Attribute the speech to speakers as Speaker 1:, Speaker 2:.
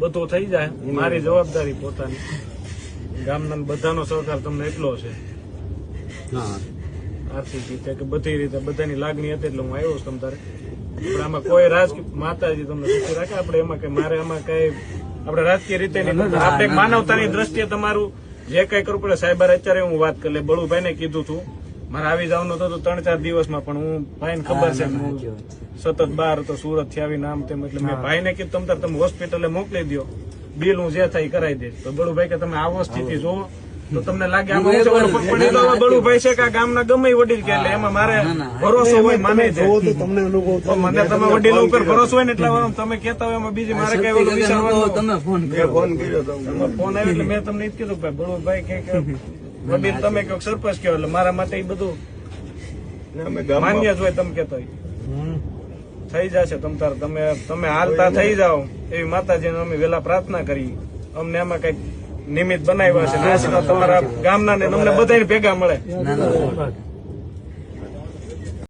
Speaker 1: બધું થઈ જાય. મારી જવાબદારી પોતાની, ગામના બધાનો સહકાર તમને એટલો છે આર્થિક રીતે કે બધી રીતે બધાની લાગણી હતી એટલે હું આવ્યો છું. તમ તારે આપણે આમાં કોઈ રાજકીય માતાજી તમને સુખી રાખે. આપણે એમાં કઈ મારે આમાં કઈ આપણે રાજકીય રીતે નહીં, આપણે માનવતાની દ્રષ્ટિએ તમારું જે કઈ કરવું પડે. સાહેબ અત્યારે હું વાત કરી લે, બળુભાઈ ને કીધું હતું મારે આવી જવાનું હતું 3-4 દિવસમાં, પણ હું ભાઈને ખબર છે હું સતત બહાર હતો, સુરત થી આવીને આમ તેમ, એટલે મેં ભાઈને કીધું તમે હોસ્પિટલે મોકલી દો, બિલ હું જે થાય કરાવી દઈશ. તો બળુભાઈ કે તમે આવો સ્થિતિ જોવો તો તમને લાગે આમાં બળુભાઈ છે કે ગામના ગમે વડીલ કે, એટલે એમાં મારે ભરોસો હોય માને છે. મને તમે વડીલો ઉપર ભરોસો હોય ને એટલા વાર તમે કેતા હોય એમાં બીજી મારે કઈ વિચારવાનું. તમે ફોન કર્યો, ફોન આવ્યો એટલે મેં તમને એ જ કીધું ભાઈ બળુભાઈ કે વડીલ તમે કહો, સરપંચ કહો, એટલે મારા માટે એ બધું માન્ય જ હોય. તમે કેતો થઈ જશે તમ તાર, તમે હાલતા થઈ જાઓ એવી માતાજીને અમે વેલા પ્રાર્થના કરી. અમને આમાં કઈક નિમિત્ત બનાવ્યા છે, તમારા ગામના ને તમને બધાને ભેગા મળે.